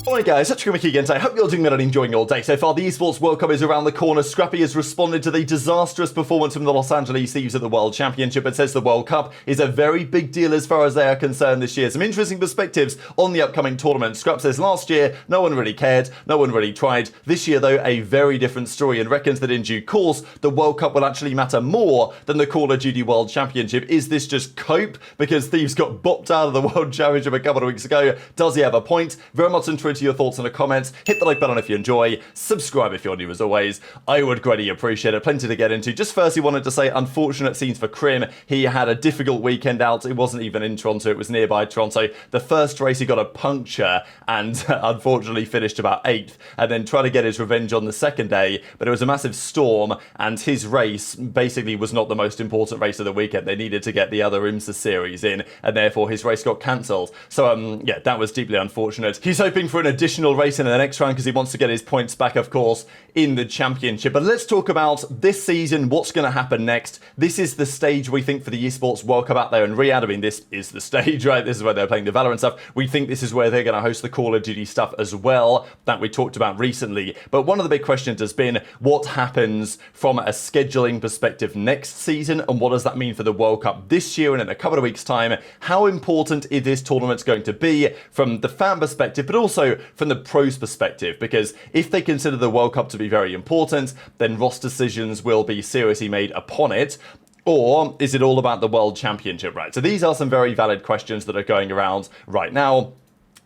Alright guys, Scrappy again today. Hope you're doing well and enjoying your day so far. The Esports World Cup is around the corner. Scrappy has responded to the disastrous performance from the Los Angeles Thieves at the World Championship and says the World Cup is a very big deal as far as they are concerned this year. Some interesting perspectives on the upcoming tournament. Scrap says last year, no one really cared, no one really tried. This year though, a very different story, and reckons that in due course, the World Cup will actually matter more than the Call of Duty World Championship. Is this just cope because Thieves got bopped out of the World Championship a couple of weeks ago? Does he have a point? Very much into your thoughts in the comments. Hit the like button if you enjoy. Subscribe if you're new as always. I would greatly appreciate it. Plenty to get into. Just firstly wanted to say unfortunate scenes for Kremp. He had a difficult weekend out. It wasn't even in Toronto. It was nearby Toronto. The first race he got a puncture and unfortunately finished about 8th, and then tried to get his revenge on the second day, but it was a massive storm and his race basically was not the most important race of the weekend. They needed to get the other IMSA series in and therefore his race got cancelled. So yeah, that was deeply unfortunate. He's hoping for an additional race in the next round because he wants to get his points back, of course, in the championship. But let's talk about this season, what's going to happen next. This is the stage we think for the Esports World Cup out there in Riyadh. I mean, this is the stage, right? This is where they're playing the Valorant stuff. We think this is where they're going to host the Call of Duty stuff as well that we talked about recently. But one of the big questions has been what happens from a scheduling perspective next season, and what does that mean for the World Cup this year and in a couple of weeks' time? How important is this tournament going to be from the fan perspective, but also from the pros perspective? Because if they consider the World Cup to be very important, then roster decisions will be seriously made upon it. Or is it all about the World Championship, right? So these are some very valid questions that are going around right now.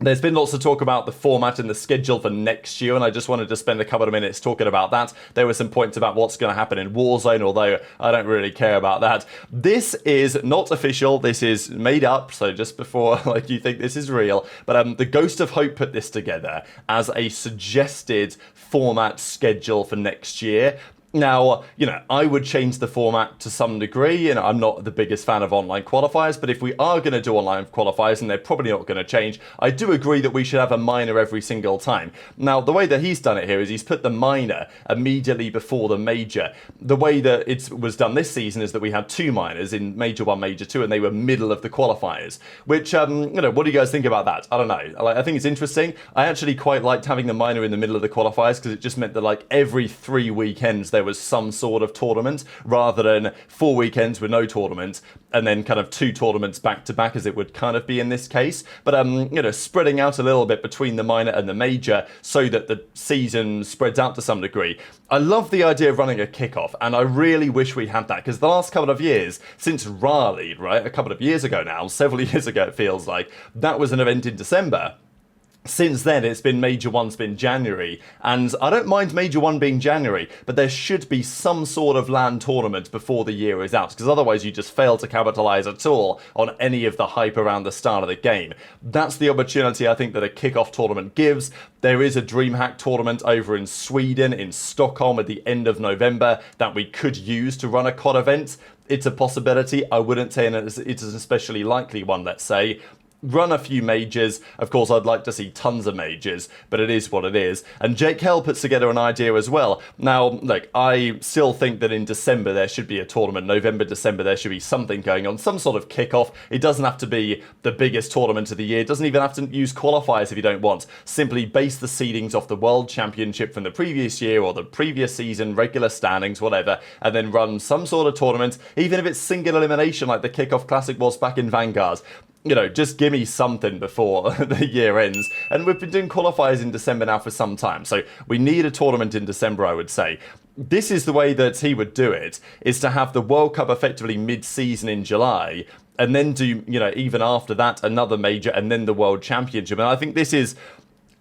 There's been lots of talk about the format and the schedule for next year, and I just wanted to spend a couple of minutes talking about that. There were some points about what's going to happen in Warzone, although I don't really care about that. This is not official. This is made up, so just before like you think this is real. But the Ghost of Hope put this together as a suggested format schedule for next year. Now, you know, I would change the format to some degree, and I'm not the biggest fan of online qualifiers, but if we are going to do online qualifiers, and they're probably not going to change, I do agree that we should have a minor every single time. Now, the way that he's done it here is he's put the minor immediately before the major. The way that it was done this season is that we had 2 minors in Major 1, Major 2, and they were middle of the qualifiers, which, you know, what do you guys think about that? I don't know. I think it's interesting. I actually quite liked having the minor in the middle of the qualifiers because it just meant that, like, every 3 weekends there was some sort of tournament rather than 4 weekends with no tournament and then kind of 2 tournaments back to back as it would kind of be in this case. But, you know, spreading out a little bit between the minor and the major so that the season spreads out to some degree. I love the idea of running a kickoff, and I really wish we had that because the last couple of years, since Raleigh, right, a couple of years ago now, several years ago it feels like, that was an event in December. Since then, it's been Major 1's been January, and I don't mind Major 1 being January, but there should be some sort of LAN tournament before the year is out, because otherwise you just fail to capitalise at all on any of the hype around the start of the game. That's the opportunity I think that a kickoff tournament gives. There is a DreamHack tournament over in Sweden, in Stockholm at the end of November, that we could use to run a COD event. It's a possibility. I wouldn't say it's an especially likely one, let's say. Run a few majors. Of course, I'd like to see tons of majors, but it is what it is. And Jake Hell puts together an idea as well. Now, look, I still think that in December there should be a tournament. November, December, there should be something going on, some sort of kickoff. It doesn't have to be the biggest tournament of the year. It doesn't even have to use qualifiers if you don't want. Simply base the seedings off the World Championship from the previous year or the previous season, regular standings, whatever, and then run some sort of tournament, even if it's single elimination like the Kickoff Classic was back in Vanguard. You know, just give me something before the year ends. And we've been doing qualifiers in December now for some time, so we need a tournament in December, I would say. This is the way that he would do it, is to have the World Cup effectively mid-season in July, and then do, you know, even after that, another major, and then the World Championship. And I think this is,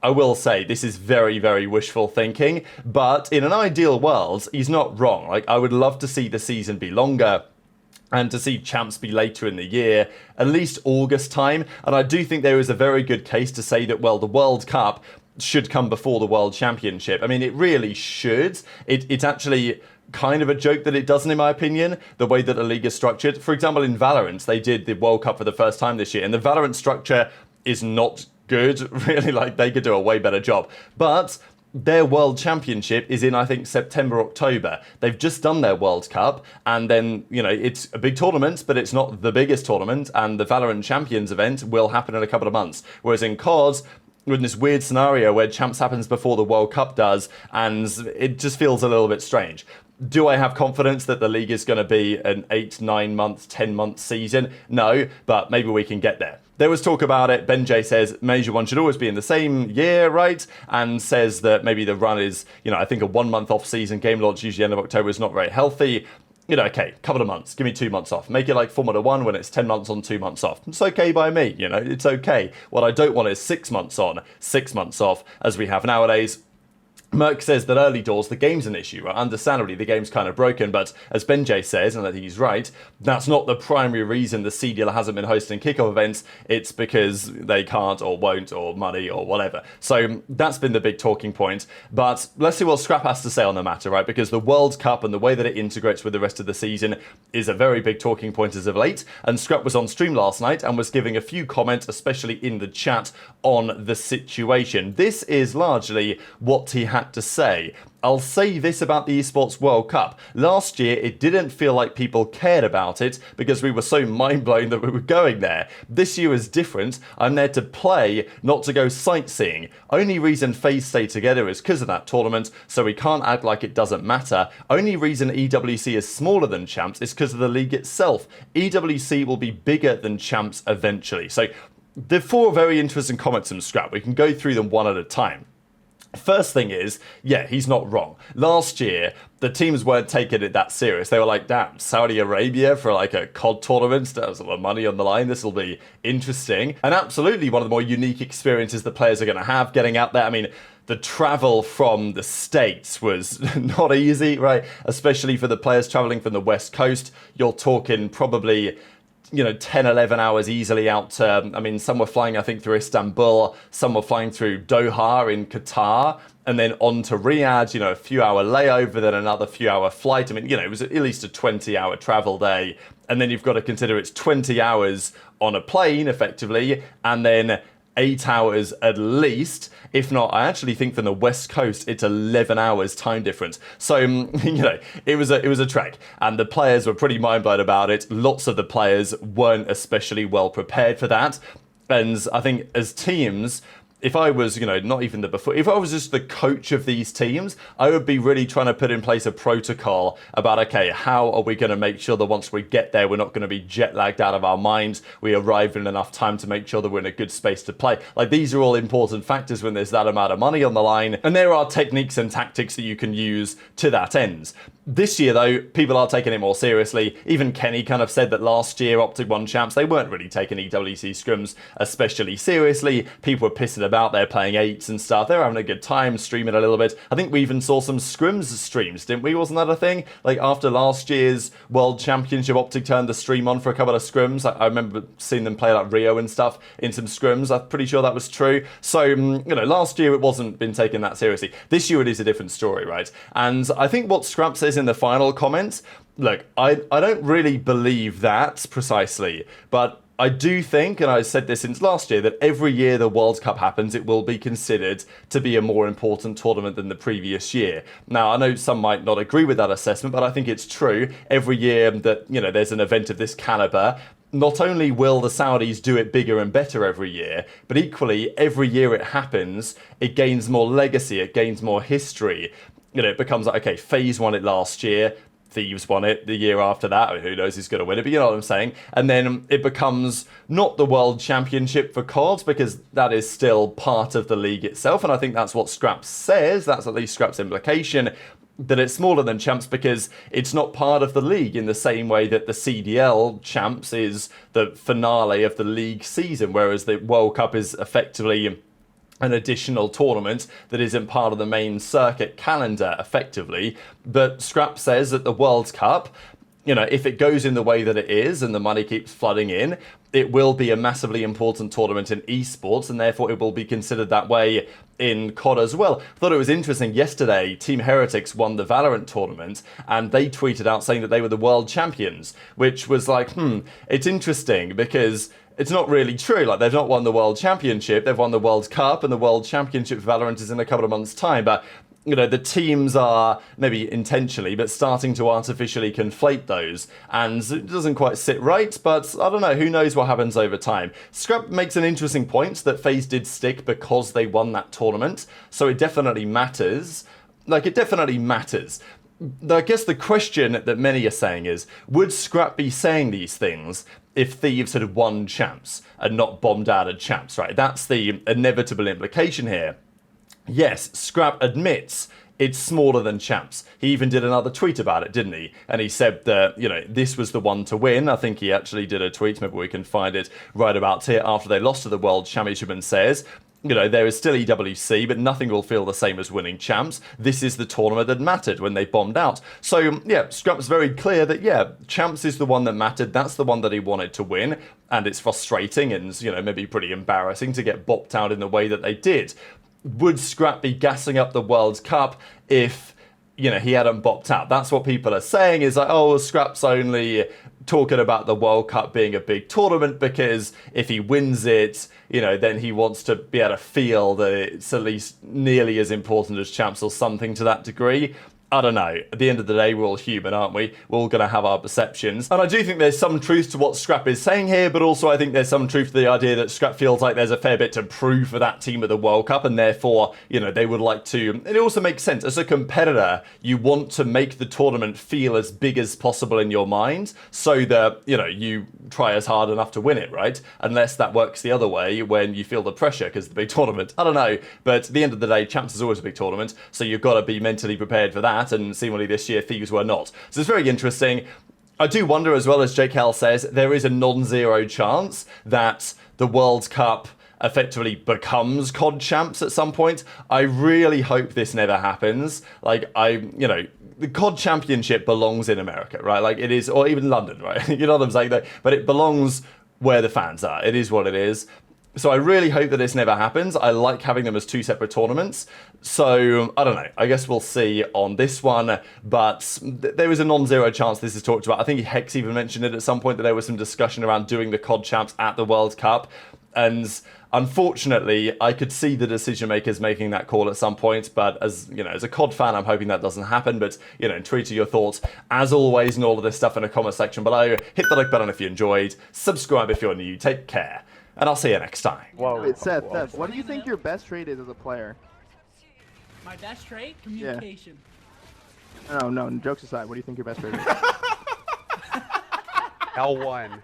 I will say, this is very, very wishful thinking, but in an ideal world, he's not wrong. Like, I would love to see the season be longer, and to see champs be later in the year, at least August time. And I do think there is a very good case to say that, well, the World Cup should come before the World Championship. I mean, it really should. It's actually kind of a joke that it doesn't, in my opinion, the way that a league is structured. For example, in Valorant, they did the World Cup for the first time this year, and the Valorant structure is not good, really. Like, they could do a way better job. But their World Championship is in, I think, September, October. They've just done their World Cup, and then, you know, it's a big tournament, but it's not the biggest tournament, and the Valorant Champions event will happen in a couple of months. Whereas in COD, we're in this weird scenario where champs happens before the World Cup does, and it just feels a little bit strange. Do I have confidence that the league is going to be an 8, 9 month, 10 month season? No, but maybe we can get there. There was talk about it. Ben J says Major 1 should always be in the same year, right? And says that maybe the run is, I think a 1 month off season, game launch usually end of October, is not very healthy. Okay, couple of months, give me 2 months off. Make it like Formula 1 when it's 10 months on, 2 months off. It's okay by me, it's okay. What I don't want is 6 months on, 6 months off, as we have nowadays. Merc says that early doors, the game's an issue, right? Understandably, the game's kind of broken, but as Ben J says, and I think he's right, that's not the primary reason the CDL hasn't been hosting kickoff events. It's because they can't or won't or money or whatever. So that's been the big talking point. But let's see what Scrap has to say on the matter, right? Because the World Cup and the way that it integrates with the rest of the season is a very big talking point as of late. And Scrap was on stream last night and was giving a few comments, especially in the chat, on the situation. This is largely what he had to say. I'll say this about the Esports World Cup. Last year, it didn't feel like people cared about it because we were so mind-blown that we were going there. This year is different. I'm there to play, not to go sightseeing. Only reason FaZe stay together is because of that tournament, so we can't act like it doesn't matter. Only reason EWC is smaller than Champs is because of the league itself. EWC will be bigger than Champs eventually. So, the 4 very interesting comments from Scrap. We can go through them one at a time. First thing is, yeah, he's not wrong. Last year, the teams weren't taking it that serious. They were like, damn, Saudi Arabia for like a COD tournament, there's a lot of money on the line, this will be interesting. And absolutely one of the more unique experiences the players are going to have getting out there. I mean, the travel from the States was not easy, right? Especially for the players traveling from the West Coast. You're talking probably 10, 11 hours easily out to, some were flying, I think, through Istanbul, some were flying through Doha in Qatar, and then on to Riyadh, a few hour layover, then another few hour flight. It was at least a 20-hour travel day. And then you've got to consider it's 20 hours on a plane, effectively, and then 8 hours at least. If not, I actually think from the West Coast, it's 11 hours time difference. So, it was a trek. And the players were pretty mind-blown about it. Lots of the players weren't especially well prepared for that. And I think as teams, if I was, not even if I was just the coach of these teams, I would be really trying to put in place a protocol about, okay, how are we going to make sure that once we get there, we're not going to be jet lagged out of our minds. We arrive in enough time to make sure that we're in a good space to play. Like, these are all important factors when there's that amount of money on the line. And there are techniques and tactics that you can use to that end. This year, though, people are taking it more seriously. Even Kenny kind of said that last year, OpTic won Champs, they weren't really taking EWC scrims especially seriously. People were pissing about there playing 8s and stuff. They were having a good time, streaming a little bit. I think we even saw some scrims streams, didn't we? Wasn't that a thing? Like, after last year's World Championship, OpTic turned the stream on for a couple of scrims. I remember seeing them play like Rio and stuff in some scrims. I'm pretty sure that was true. So, last year it wasn't been taken that seriously. This year it is a different story, right? And I think what Scrap says in the final comments, look, I don't really believe that precisely, but I do think, and I said this since last year, that every year the World Cup happens, it will be considered to be a more important tournament than the previous year. Now, I know some might not agree with that assessment, but I think it's true. Every year that, there's an event of this caliber, not only will the Saudis do it bigger and better every year, but equally, every year it happens, it gains more legacy, it gains more history. It becomes like, okay, FaZe won it last year, Thieves won it the year after that. I mean, who knows who's going to win it, but you know what I'm saying. And then it becomes not the World Championship for COD, because that is still part of the league itself. And I think that's what Scrap says. That's at least Scrap's implication, that it's smaller than Champs because it's not part of the league in the same way that the CDL Champs is the finale of the league season, whereas the World Cup is effectively an additional tournament that isn't part of the main circuit calendar, effectively. But Scrap says that the World Cup, if it goes in the way that it is and the money keeps flooding in, it will be a massively important tournament in esports, and therefore it will be considered that way in COD as well. I thought it was interesting. Yesterday, Team Heretics won the Valorant tournament, and they tweeted out saying that they were the world champions, which was like, it's interesting because it's not really true. Like, they've not won the World Championship, they've won the World Cup, and the World Championship for Valorant is in a couple of months' time. But you know, the teams are, maybe intentionally, but starting to artificially conflate those. And it doesn't quite sit right, but I don't know, who knows what happens over time. Scrap makes an interesting point that FaZe did stick because they won that tournament, so it definitely matters. Like, it definitely matters. I guess the question that many are saying is, would Scrap be saying these things if Thieves had won champs and not bombed out at champs, right? That's the inevitable implication here. Yes, Scrap admits it's smaller than champs. He even did another tweet about it, didn't he? And he said that, you know, this was the one to win. I think he actually did a tweet, maybe we can find it right about here, after they lost to the World Championship, and says, you know, there is still EWC, but nothing will feel the same as winning champs. This is the tournament that mattered when they bombed out. So, yeah, Scrap's very clear that, yeah, champs is the one that mattered. That's the one that he wanted to win. And it's frustrating and, you know, maybe pretty embarrassing to get bopped out in the way that they did. Would Scrap be gassing up the World Cup if, you know, he hadn't bopped out? That's what people are saying, is like, oh, well, Scrap's only talking about the World Cup being a big tournament because if he wins it, you know, then he wants to be able to feel that it's at least nearly as important as champs or something to that degree. I don't know. At the end of the day, we're all human, aren't we? We're all going to have our perceptions. And I do think there's some truth to what Scrap is saying here, but also I think there's some truth to the idea that Scrap feels like there's a fair bit to prove for that team at the World Cup, and therefore, you know, they would like to... It also makes sense. As a competitor, you want to make the tournament feel as big as possible in your mind so that, you know, you try as hard enough to win it, right? Unless that works the other way when you feel the pressure because the big tournament. I don't know. But at the end of the day, champs is always a big tournament, so you've got to be mentally prepared for that. And seemingly this year Thieves were not. So it's very interesting. I do wonder as well, as Jake Hell says, there is a non-zero chance that the World Cup effectively becomes COD champs at some point. I really hope this never happens. Like, you know, the COD championship belongs in America, right? Like it is, or even London, right? You know what I'm saying? But it belongs where the fans are. It is what it is. So I really hope that this never happens. I like having them as two separate tournaments. So, I don't know. I guess we'll see on this one. But there is a non-zero chance this is talked about. I think Hex even mentioned it at some point that there was some discussion around doing the COD champs at the World Cup. And unfortunately, I could see the decision makers making that call at some point. But as you know, as a COD fan, I'm hoping that doesn't happen. But, you know, tweet to your thoughts, as always, and all of this stuff in the comment section below. Hit the like button if you enjoyed. Subscribe if you're new. Take care. And I'll see you next time. Whoa. Wait, Seth, what do you think your best trait is as a player? My best trait? Communication. Yeah. No, jokes aside, what do you think your best trait is? L1.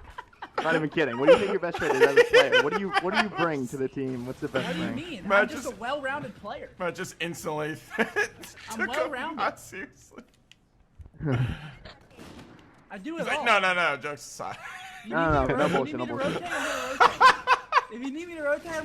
I'm not even kidding. What do you think your best trait is as a player? What do you bring to the team? What's the best thing? What do you mean? Man, I'm just a well-rounded player. Man, just instantly. I'm well-rounded. Seriously. I do it He's all. like, no, jokes aside. No bullshit, no bullshit. If you need me to rotate, I'm